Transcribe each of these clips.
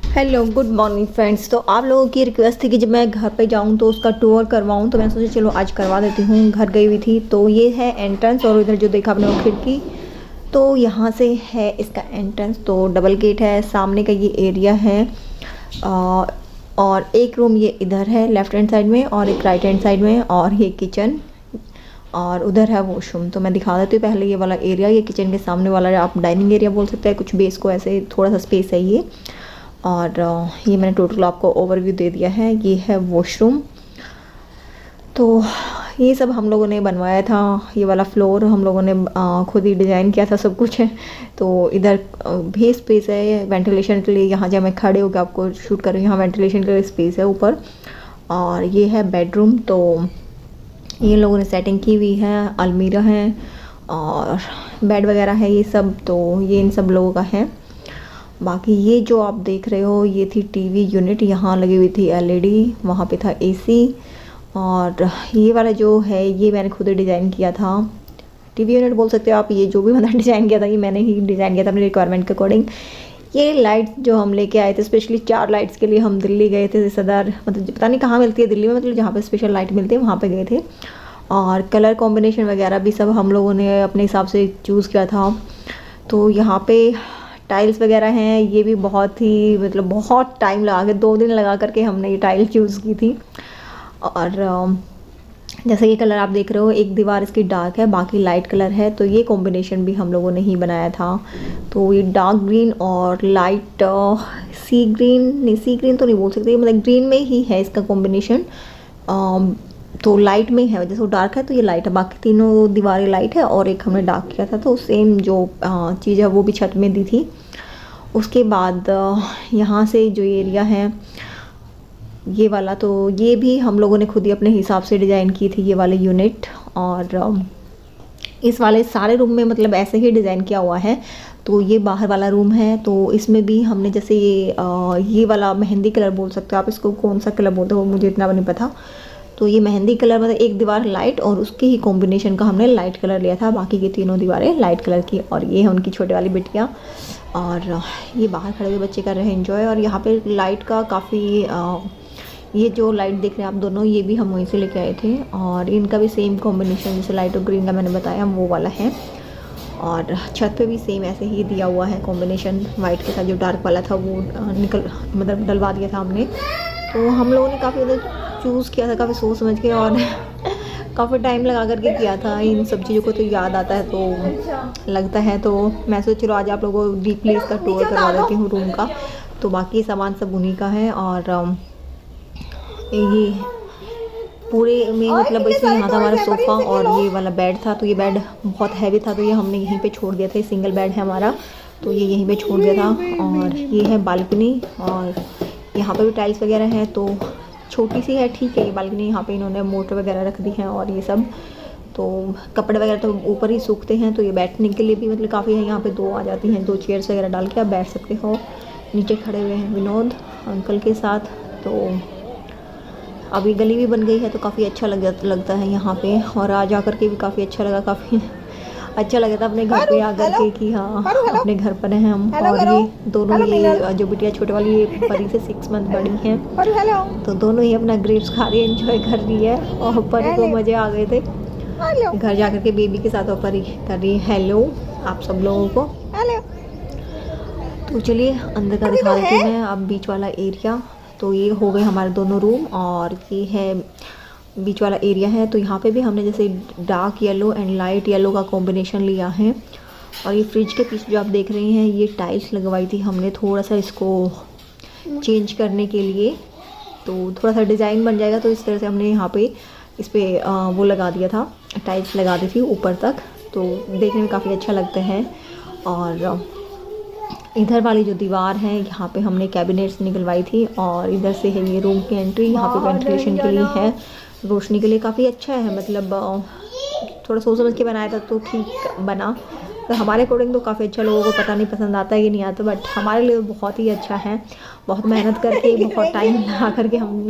Hello good morning friends. तो आप लोगों की रिक्वेस्ट थी कि जब मैं घर पे जाऊं तो उसका टूर करवाऊं, तो मैंने सोचा चलो आज करवा देती हूं। घर गई हुई थी तो ये है एंट्रेंस, और इधर जो देखा आपने वो खिड़की, तो यहाँ से है इसका एंट्रेंस। तो डबल गेट है, सामने का ये एरिया है। आ, और एक रूम ये इधर है लेफ्ट हैंड साइड में, और एक राइट हैंड साइड में, और ये किचन, और उधर है वॉशरूम। तो मैं दिखा देती हूँ पहले ये वाला एरिया। ये किचन के सामने वाला आप डाइनिंग एरिया बोल सकते हैं, कुछ बेस को ऐसे थोड़ा सा स्पेस है ये। और ये मैंने टोटल आपको ओवरव्यू दे दिया है। ये है वॉशरूम। तो ये सब हम लोगों ने बनवाया था। ये वाला फ्लोर हम लोगों ने खुद ही डिज़ाइन किया था, सब कुछ है। तो इधर भी स्पेस है वेंटिलेशन के लिए। यहाँ जब मैं खड़े होकर आपको शूट कर रही हूँ, यहाँ वेंटिलेशन के लिए स्पेस है ऊपर। और ये है बेडरूम। तो ये लोगों ने सेटिंग की हुई है, अलमीरा है और बेड वगैरह है ये सब। तो ये इन सब लोगों का है। बाकी ये जो आप देख रहे हो ये थी टीवी यूनिट, यहाँ लगी हुई थी एलईडी, वहाँ पे था एसी। और ये वाला जो है ये मैंने खुद ही डिज़ाइन किया था। टीवी यूनिट बोल सकते हो आप, ये जो भी मैंने डिज़ाइन किया था ये मैंने ही डिज़ाइन किया था अपनी रिक्वायरमेंट के अकॉर्डिंग। ये लाइट जो हम लेके आए थे स्पेशली 4 लाइट्स के लिए, हम दिल्ली गए थे रिश्तेदार, मतलब पता नहीं कहाँ मिलती है दिल्ली में, मतलब जहाँ पे स्पेशल लाइट मिलती है वहाँ पे गए थे। और कलर कॉम्बिनेशन वगैरह भी सब हम लोगों ने अपने हिसाब से चूज़ किया था। तो यहाँ पे टाइल्स वगैरह हैं, ये भी बहुत ही मतलब बहुत टाइम लगा के 2 दिन लगा करके हमने ये टाइल चूज़ की थी। और जैसे ये कलर आप देख रहे हो, एक दीवार इसकी डार्क है बाकी लाइट कलर है। तो ये कॉम्बिनेशन भी हम लोगों ने ही बनाया था। तो ये डार्क ग्रीन और लाइट सी ग्रीन, नहीं सी ग्रीन तो नहीं बोल सकते, मतलब ग्रीन में ही है इसका कॉम्बिनेशन। तो लाइट में है, जैसे वो डार्क है तो ये लाइट है, बाकी तीनों दीवारें लाइट है और एक हमने डार्क किया था। तो सेम जो चीज़ है वो भी छत में दी थी। उसके बाद यहाँ से जो एरिया है ये वाला, तो ये भी हम लोगों ने खुद ही अपने हिसाब से डिज़ाइन की थी ये वाले यूनिट। और इस वाले सारे रूम में मतलब ऐसे ही डिज़ाइन किया हुआ है। तो ये बाहर वाला रूम है, तो इसमें भी हमने जैसे ये वाला मेहंदी कलर बोल सकते हो आप इसको, कौन सा कलर बोलते हो मुझे इतना नहीं पता। तो ये मेहंदी कलर मतलब एक दीवार लाइट और उसके ही कॉम्बिनेशन का हमने लाइट कलर लिया था, बाकी की तीनों दीवारें लाइट कलर की। और ये है उनकी छोटे वाली बिटिया, और ये बाहर खड़े हुए बच्चे कर रहे हैं एंजॉय। और यहाँ पे लाइट का काफ़ी ये जो लाइट देख रहे हैं आप दोनों, ये भी हम वहीं से लेके आए थे। और इनका भी सेम कॉम्बिनेशन जैसे लाइट और ग्रीन का मैंने बताया वो वाला है। और छत पे भी सेम ऐसे ही दिया हुआ है कॉम्बिनेशन, वाइट के साथ जो डार्क वाला था वो मतलब डलवा दिया था हमने। तो हम लोगों ने काफ़ी ज़्यादा चूज़ किया था, काफ़ी सोच समझ के, और काफ़ी टाइम लगा करके किया था। इन सब चीज़ों को तो याद आता है तो लगता है। तो मैं सोच चलो आज आप लोगों को डीपली इसका टूर करवा देती हूँ रूम का। तो बाकी सामान सब उन्हीं का है। और ये पूरे में मतलब इसमें यहाँ था हमारा सोफ़ा और ये वाला बेड था। तो ये बेड बहुत हैवी था तो ये हमने यहीं पे छोड़ दिया था, सिंगल बेड है हमारा तो ये यहीं पे छोड़ दिया था। और ये है बालकनी, और यहाँ पे भी टाइल्स वगैरह है, तो छोटी सी है ठीक है ये बालकनी। यहाँ पे इन्होंने मोटर वगैरह रख दी है और ये सब। तो कपड़े वगैरह तो ऊपर ही सूखते हैं। तो ये बैठने के लिए भी मतलब काफ़ी है, यहाँ पे 2 आ जाती हैं, 2 चेयर्स वगैरह डाल के आप बैठ सकते हो। नीचे खड़े हुए हैं विनोद अंकल के साथ। तो अभी गली भी बन गई है तो काफ़ी अच्छा लगता है यहाँ पे। और आ जा करके भी काफ़ी अच्छा लगा, काफ़ी अच्छा लगा था अपने घर पे आकर के कि हाँ अपने घर पर हैं हम। और ये दोनों, ये जो बिटिया छोटे वाली ये परी से 6 मंथ बड़ी हैं, तो दोनों ही अपना ग्रेप्स खा रही है, एंजॉय कर रही है। और परी को मज़े आ गए थे घर जा कर के बेबी के साथ। और परी कर रही है हेलो आप सब लोगों को। तो चलिए अंदर का दिखा देती हूँ मैं अब बीच वाला एरिया। तो ये हो गए हमारे दोनों रूम, और ये है बीच वाला एरिया है। तो यहाँ पे भी हमने जैसे dark yellow and light yellow का कॉम्बिनेशन लिया है। और ये फ्रिज के पीछे जो आप देख रहे हैं ये टाइल्स लगवाई थी हमने थोड़ा सा इसको चेंज करने के लिए, तो थोड़ा सा डिज़ाइन बन जाएगा। तो इस तरह से हमने यहाँ पे इस पर वो लगा दिया था, टाइल्स लगा दी थी ऊपर तक, तो देखने में काफ़ी अच्छा लगता है। और इधर वाली जो दीवार है यहाँ पे हमने कैबिनेट्स निकलवाई थी। और इधर से है ये रूम की एंट्री, यहाँ पे वेंटिलेशन के लिए है, रोशनी के लिए काफ़ी अच्छा है। मतलब थोड़ा सोच समझ के बनाया था तो ठीक बना। तो हमारे अकॉर्डिंग तो काफ़ी अच्छा, लोगों को पता नहीं पसंद आता है कि नहीं आता, बट हमारे लिए बहुत ही अच्छा है। बहुत मेहनत करके बहुत टाइम लगा करके हम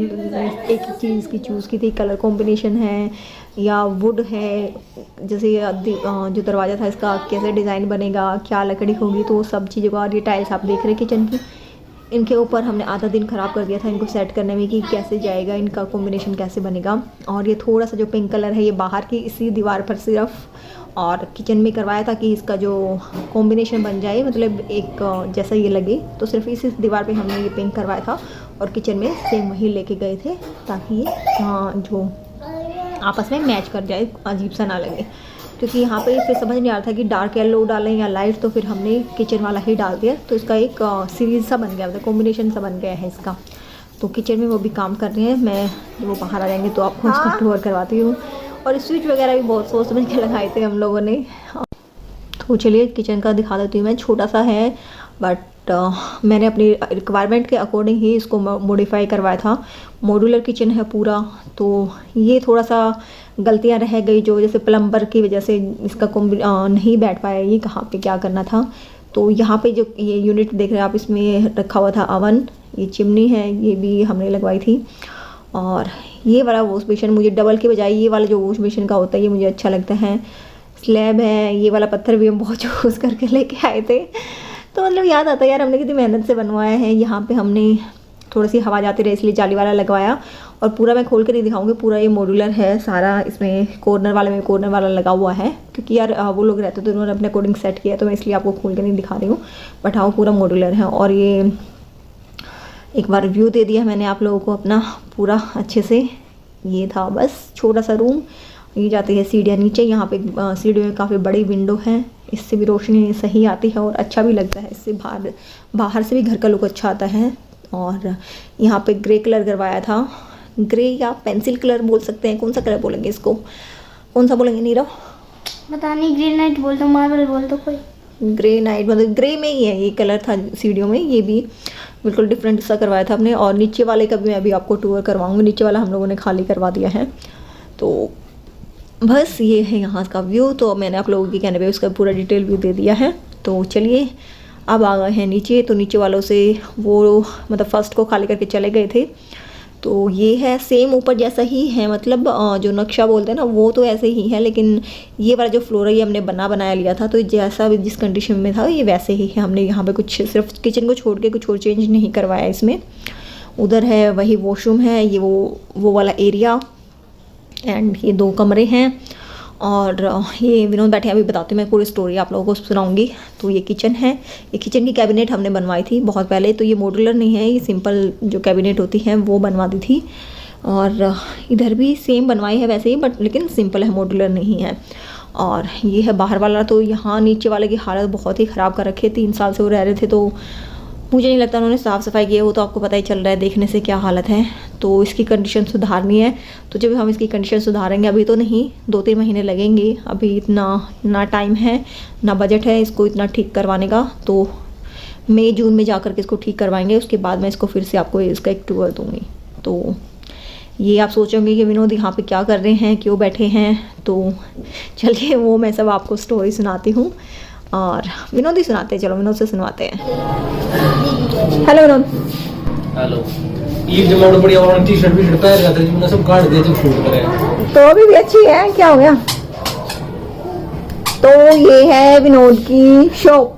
एक चीज़ की चूज़ की थी। कलर कॉम्बिनेशन है या वुड है, जैसे जो दरवाज़ा था इसका कैसे डिज़ाइन बनेगा, क्या लकड़ी होगी, तो वो सब चीज़ों का। और ये टाइल्स आप देख रहे हैं किचन की, इनके ऊपर हमने आधा दिन ख़राब कर दिया था इनको सेट करने में कि कैसे जाएगा, इनका कॉम्बिनेशन कैसे बनेगा। और ये थोड़ा सा जो पिंक कलर है ये बाहर की इसी दीवार पर सिर्फ, और किचन में करवाया था कि इसका जो कॉम्बिनेशन बन जाए, मतलब एक जैसा ये लगे, तो सिर्फ इस दीवार पे हमने ये पिंक करवाया था और किचन में सेम वही लेके गए थे ताकि ये जो आपस में मैच कर जाए, अजीब सा ना लगे। क्योंकि यहाँ पे फिर समझ नहीं आ रहा था कि डार्क येलो डालें या लाइट, तो फिर हमने किचन वाला ही डाल दिया, तो इसका एक सीरीज़ सा बन गया, मतलब कॉम्बिनेशन सा बन गया है इसका। तो किचन में वो भी काम कर रहे हैं, मैं वो बाहर आ जाएंगे तो आपको उसका टूर करवाती हूँ। और स्विच वगैरह भी बहुत सोच समझ के लगाए थे हम लोगों ने। तो चलिए किचन का दिखा देती हूँ मैं। छोटा सा है बट मैंने अपनी रिक्वायरमेंट के अकॉर्डिंग ही इसको मॉडिफाई करवाया था। मॉड्यूलर किचन है पूरा, तो ये थोड़ा सा गलतियाँ रह गई, जो जैसे प्लम्बर की वजह से इसका नहीं बैठ पाया, ये कहाँ पे क्या करना था। तो यहाँ पे जो ये यूनिट देख रहे हैं आप, इसमें रखा हुआ था अवन, ये चिमनी है, ये भी हमने लगवाई थी। और ये वाला वॉश बेसिन मुझे डबल के बजाय ये वाला जो वॉश बेसिन का होता है ये मुझे अच्छा लगता है। स्लैब है, ये वाला पत्थर भी हम बहुत चूज करके लेके आए थे, तो मतलब याद आता है यार हमने कितनी मेहनत से बनवाया है। यहाँ पे हमने थोड़ी सी हवा जाती रहे इसलिए जाली वाला लगवाया। और पूरा मैं खोल के नहीं दिखाऊंगी, पूरा ये मॉड्यूलर है सारा, इसमें कॉर्नर वाले में कॉर्नर वाला लगा हुआ है, क्योंकि यार वो लोग रहते तो उन्होंने अपने अकॉर्डिंग सेट किया, तो मैं इसलिए आपको खोल के नहीं दिखा रही हूँ। बट हाँ पूरा मॉड्यूलर है। और ये एक बार रिव्यू दे दिया मैंने आप लोगों को अपना पूरा अच्छे से। ये था बस छोटा सा रूम, ये जाती है सीढ़ियाँ नीचे। यहाँ पे सीढ़ियों में काफ़ी बड़ी विंडो है, इससे भी रोशनी सही आती है और अच्छा भी लगता है, इससे बाहर से भी घर का लुक अच्छा आता है। और यहाँ पे ग्रे कलर करवाया था, ग्रे या पेंसिल कलर बोल सकते हैं, कौन सा कलर बोलेंगे इसको, कौन सा बोलेंगे नीरव? पता नहीं, ग्रे नाइट बोल दो, मार्बल बोल दो, कोई ग्रे नाइट, मतलब ग्रे में ही है ये कलर था सीढ़ियों में। ये भी बिल्कुल डिफरेंट सा करवाया था हमने। और नीचे वाले का भी मैं अभी आपको टूर करवाऊंगी, नीचे वाला हम लोगों ने खाली करवा दिया है। तो बस ये है यहाँ का व्यू। तो मैंने आप लोगों के कहने पे उसका पूरा डिटेल व्यू दे दिया है। तो चलिए अब आ गए हैं नीचे। तो नीचे वालों से वो मतलब फर्स्ट को खाली करके चले गए थे, तो ये है सेम ऊपर जैसा ही है, मतलब जो नक्शा बोलते हैं ना वो तो ऐसे ही है, लेकिन ये वाला जो फ्लोर है ये हमने बनाया लिया था, तो जैसा भी जिस कंडीशन में था ये वैसे ही है। हमने यहाँ पे कुछ सिर्फ किचन को छोड़ के कुछ और चेंज नहीं करवाया इसमें। उधर है वही वॉशरूम है, ये वो वाला एरिया, एंड ये 2 कमरे हैं। और ये विनोद बैठे, अभी बताती हूँ मैं पूरी स्टोरी आप लोगों को सुनाऊंगी। तो ये किचन है, ये किचन की कैबिनेट हमने बनवाई थी बहुत पहले, तो ये मॉड्यूलर नहीं है, ये सिंपल जो कैबिनेट होती है वो बनवा दी थी। और इधर भी सेम बनवाई है वैसे ही, बट लेकिन सिंपल है, मॉड्यूलर नहीं है। और ये है बाहर वाला। तो यहाँ नीचे वाले की हालत बहुत ही ख़राब कर रखी है, 3 साल से वो रह रहे थे, तो मुझे नहीं लगता उन्होंने साफ़ सफाई की है, वो तो आपको पता ही चल रहा है देखने से क्या हालत है। तो इसकी कंडीशन सुधारनी है, तो जब हम इसकी कंडीशन सुधारेंगे, अभी तो नहीं, 2-3 महीने लगेंगे, अभी इतना ना टाइम है ना बजट है इसको इतना ठीक करवाने का। तो मई जून में जा कर के इसको ठीक करवाएंगे, उसके बाद मैं इसको फिर से आपको इसका एक टूर दूँगी। तो ये आप सोचोगे कि विनोद यहाँ पे क्या कर रहे हैं, क्यों बैठे हैं, तो चलिए वो मैं सब आपको स्टोरी सुनाती हूँ। और विनोद ही सुनाते हैं, चलो विनोद से सुनवाते हैं। हेलो विनोद। हेलो। ये जो मोड़ बढ़िया वाला टी-शर्ट भी पहन रहा था, मैंने सब काट दिया जब शूट करे, तो अभी भी अच्छी है, क्या हो गया। तो ये है विनोद की शॉप।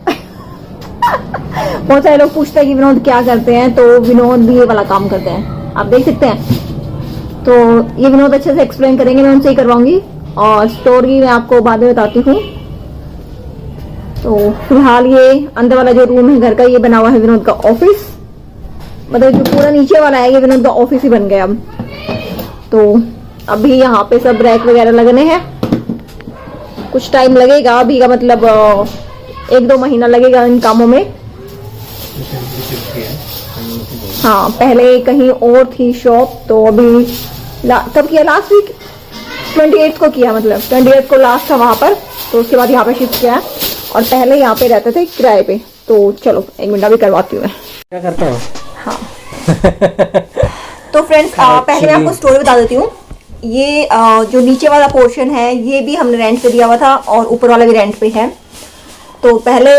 बहुत सारे लोग पूछते हैं कि विनोद क्या करते हैं, तो विनोद भी ये वाला काम करते हैं, आप देख सकते हैं। तो ये विनोद अच्छे से एक्सप्लेन करेंगे, मैं उनसे ही करवाऊंगी और स्टोरी मैं आपको बाद में बताती हूँ। तो फिलहाल ये अंदर वाला जो रूम है घर का, ये बना हुआ है विनोद का ऑफिस, मतलब जो पूरा नीचे वाला है ये विनोद का ऑफिस ही बन गया अब। तो अभी यहाँ पे सब रैक वगैरह लगने हैं, कुछ टाइम लगेगा अभी का, मतलब 1-2 महीना लगेगा इन कामों में। हाँ पहले कहीं और थी शॉप, तो अभी कब किया, लास्ट वीक 28 को किया, मतलब 28 को लास्ट था वहाँ पर, तो उसके बाद यहाँ पे शिफ्ट किया। और पहले यहाँ पे रहते थे किराए पे। तो चलो 1 मिनट अभी करवाती हूँ मैं, क्या करता हूँ। हाँ तो फ्रेंड्स पहले मैं आपको स्टोरी बता देती हूँ। ये जो नीचे वाला पोर्शन है ये भी हमने रेंट पे दिया हुआ था और ऊपर वाला भी रेंट पे है। तो पहले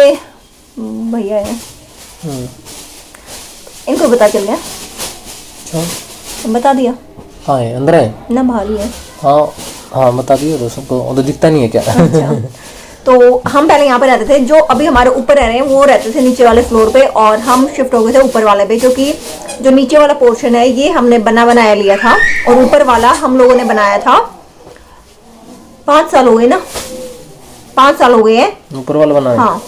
भैया है, इनको पता चल गया, बता दिया। हाँ है अंदर है ना बाहर ही है। हाँ हाँ बता दिया तो सबको, उधर दिखता नहीं है क्या। अच्छा। तो हम पहले यहाँ पे रहते थे, जो अभी हमारे ऊपर रह रहे हैं वो रहते थे नीचे वाले फ्लोर पे, और हम शिफ्ट हो गए थे ऊपर वाले पे, क्योंकि जो नीचे वाला पोर्शन है ये हमने बनाया लिया था, और ऊपर वाला हम लोगों ने बनाया था। 5 साल हो गए ना, 5 साल हो गए हैं ऊपर वाला बनाया। हाँ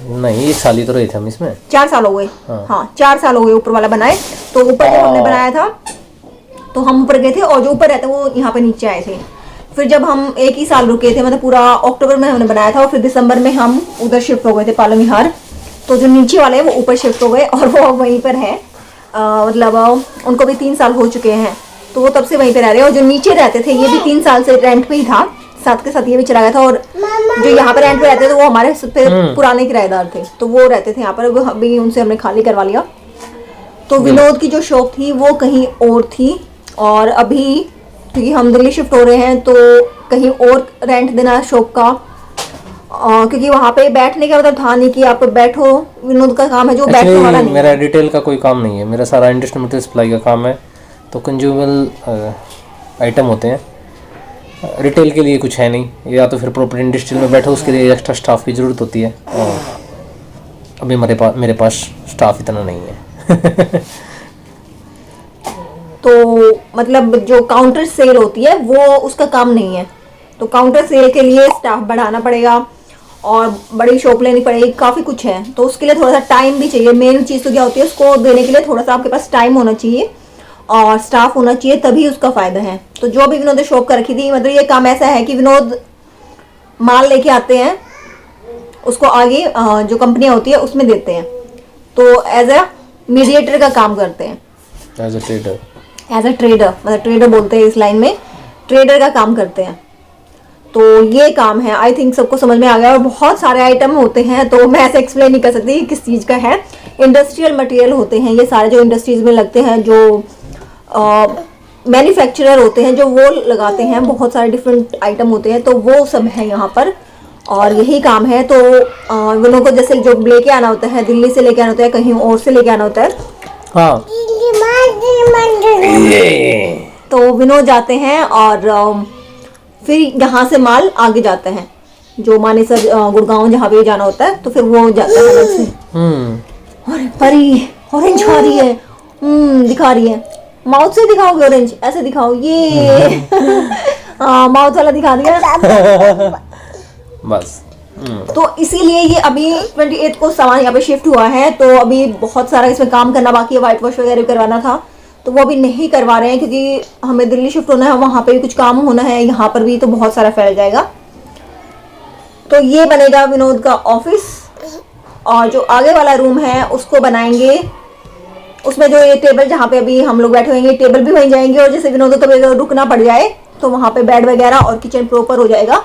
नहीं, 1 साल ही तो रहे थे हम इसमें। 4 साल हो गए। हाँ 4 साल हो गए ऊपर वाला बनाए। तो ऊपर जब हमने बनाया था तो हम ऊपर गए थे, और जो ऊपर रहते वो यहाँ पे नीचे आए थे। फिर जब हम 1 ही साल रुके थे, मतलब पूरा अक्टूबर में हमने बनाया था, और फिर दिसंबर में हम उधर शिफ्ट हो गए थे पालम विहार। तो जो नीचे वाले हैं वो ऊपर शिफ्ट हो गए, और वो वहीं पर है। मतलब उनको भी 3 साल हो चुके हैं, तो वो तब से वहीं पे रह रहे हैं। और जो नीचे रहते थे ये भी 3 साल से रेंट पे ही था, साथ के साथ ये भी चला गया था। और जो यहाँ पे रेंट पे रहते थे वो हमारे पुराने किराएदार थे, तो वो रहते थे यहाँ पर। अभी उनसे हमने खाली करवा लिया। तो विनोद की जो शॉप थी वो कहीं और थी, और अभी क्योंकि हम दिल्ली शिफ्ट हो रहे हैं तो कहीं और रेंट देना शॉप का, क्योंकि वहाँ पे बैठने का मतलब था नहीं कि आप बैठो। विनोद का काम है जो बैठने वाला नहीं। मेरा रिटेल का कोई काम नहीं है, मेरा सारा इंडस्ट्रियल मटेरियल सप्लाई का काम है। तो कंज्यूमेबल आइटम होते हैं, रिटेल के लिए कुछ है नहीं। या तो फिर प्रॉपर इंडस्ट्रियल में बैठो, उसके लिए एक्स्ट्रा स्टाफ की ज़रूरत होती है, और अभी मेरे पास स्टाफ इतना नहीं है। तो मतलब जो काउंटर सेल होती है वो उसका काम नहीं है। तो काउंटर सेल के लिए स्टाफ बढ़ाना पड़ेगा, और बड़ी शॉप लेनी पड़ेगी, काफ़ी कुछ है। तो उसके लिए थोड़ा सा टाइम भी चाहिए। मेन चीज़ तो क्या होती है, उसको देने के लिए थोड़ा सा आपके पास टाइम होना चाहिए और स्टाफ होना चाहिए, तभी उसका फ़ायदा है। तो जो भी विनोद ने शॉप कर रखी थी, मतलब ये काम ऐसा है कि विनोद माल लेके आते हैं, उसको आगे जो कंपनियाँ होती है उसमें देते हैं। तो एज ए मीडिएटर का काम करते हैं, एज अ ट्रेडर, मतलब ट्रेडर बोलते हैं इस लाइन में, ट्रेडर का काम करते हैं। तो ये काम है। आई थिंक सबको समझ में आ गया। और बहुत सारे आइटम होते हैं, तो मैं ऐसे एक्सप्लेन नहीं कर सकती किस चीज़ का है। इंडस्ट्रियल मटेरियल होते हैं ये सारे, जो इंडस्ट्रीज में लगते हैं, जो मैन्युफैक्चरर होते हैं जो वो लगाते हैं। बहुत सारे डिफरेंट आइटम होते हैं, तो वो सब है यहाँ पर, और यही काम है। तो विनोद को जैसे जो लेके आना होता है, दिल्ली से लेके आना होता है, कहीं और से लेके आना होता है, हाँ, तो विनोद जाते हैं और फिर यहाँ से माल आगे जाता है, जो मानेसर गुड़गांव जहाँ भी जाना होता है, तो फिर वो जाता है अलग से। अरे परी ऑरेंज खा रही है, दिखा रही है। माउथ से दिखाओगे ऑरेंज, ऐसे दिखाओ, ये माउथ वाला दिखा दिया बस। तो इसीलिए ये अभी 28 को सामान यहाँ पे शिफ्ट हुआ है। तो अभी बहुत सारा इसमें काम करना बाकी है, व्हाइट वॉश वगैरह करवाना था, तो वो अभी नहीं करवा रहे हैं, क्योंकि हमें दिल्ली शिफ्ट होना है, वहाँ पे भी कुछ काम होना है, यहाँ पर भी, तो बहुत सारा फैल जाएगा। तो ये बनेगा विनोद का ऑफिस, और जो आगे वाला रूम है उसको बनाएंगे। उसमें जो ये टेबल जहाँ पे अभी हम लोग बैठे होंगे, टेबल भी वहीं जाएंगे, और जैसे विनोद को कभी रुकना पड़ जाए तो वहाँ पे बेड वगैरह और किचन प्रॉपर हो जाएगा।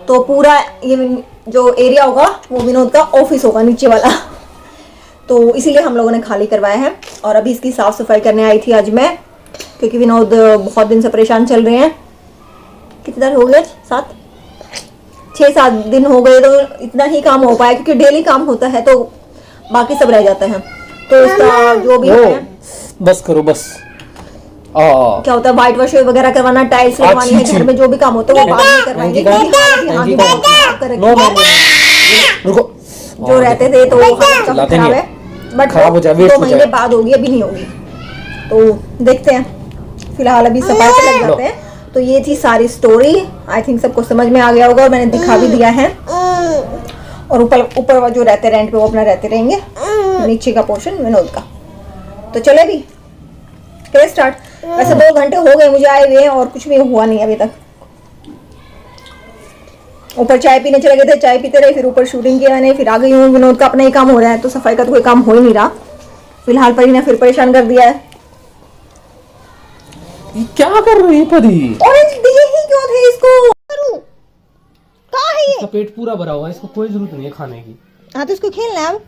तो पूरा ये जो एरिया होगा वो विनोद का ऑफिस होगा, नीचे वाला। तो इसीलिए हम लोगों ने खाली करवाया है। और अभी इसकी साफ़ सफाई करने आई थी आज मैं, क्योंकि विनोद बहुत दिन से परेशान चल रहे हैं। कितने दिन हो गए? 6-7 दिन हो गए। तो इतना ही काम हो पाया, क्योंकि डेली काम होता है तो बाकी सब रह जाता है। तो इसका जो भी है, बस करो बस। क्या होता है, व्हाइट वॉश वगैरह करवाना, टाइल्स लगवानी है, घर में जो भी काम होता है वो बाद में करवाएंगे। जो रहते थे तो हालत खराब है, बट 2 महीने बाद होगी, अभी नहीं होगी। तो देखते हैं, फिलहाल अभी सफाई पे लग जाते हैं। तो ये थी सारी स्टोरी। आई थिंक सबको समझ में आ गया होगा, और मैंने दिखा भी दिया है। और ऊपर जो रहते रेंट पे वो अपना रहते रहेंगे, नीचे का पोर्शन विनोद का। तो चले भी करें स्टार्ट। वैसे 2 घंटे हो गए मुझे आए हुए, और कुछ भी हुआ नहीं अभी तक। ऊपर चाय पीने चले गए थे, चाय पीते रहे, फिर ऊपर शूटिंग किया मैंने, फिर आ गई हूँ। विनोद का अपना ही काम हो रहा है, तो सफाई का तो कोई काम हो ही नहीं रहा फिलहाल। परी ने फिर परेशान कर दिया है। क्या कर रही है परी? ऑरेंज दिए ही क्यों थे इसको? कहाँ है ये? इसका पेट पूरा भरा हुआ है, इसको कोई जरूरत नहीं है खाने की। हाँ तो इसको खेलना है, अब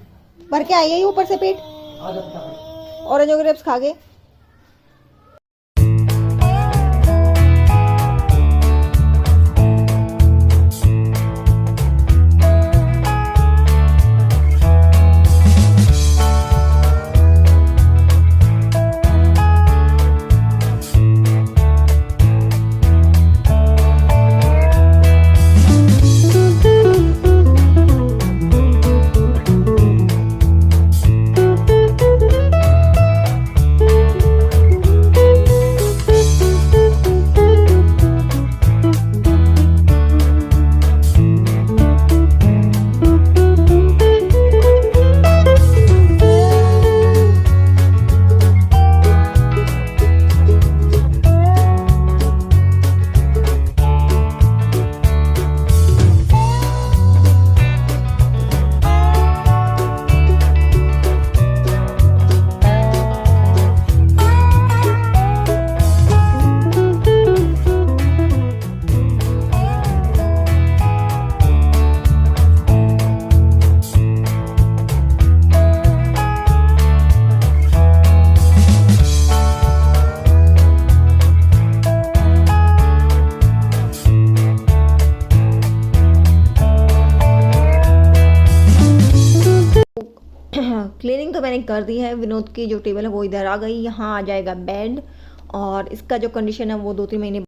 भर के आई है ऊपर से पेट। ऑरेंज और ग्रेप्स खा गए। मैंने कर दी है। विनोद की जो टेबल है वो इधर आ गई, यहाँ आ जाएगा बेड, और इसका जो कंडीशन है वो 2-3 महीने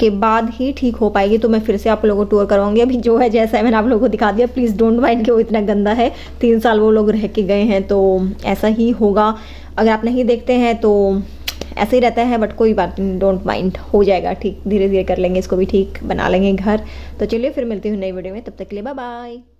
के बाद ही ठीक हो पाएगी। तो मैं फिर से आप लोगों को टूर करवाऊंगी। अभी जो है जैसा है मैंने आप लोगों को दिखा दिया, प्लीज़ डोंट माइंड कि वो इतना गंदा है। 3 साल वो लोग रह के गए हैं तो ऐसा ही होगा। अगर आप नहीं देखते हैं तो ऐसे ही रहता है, बट कोई बात नहीं, डोंट माइंड, हो जाएगा ठीक, धीरे धीरे कर लेंगे, इसको भी ठीक बना लेंगे घर। तो चलिए फिर मिलती हूँ नई वीडियो में, तब तक के लिए बाय बाय।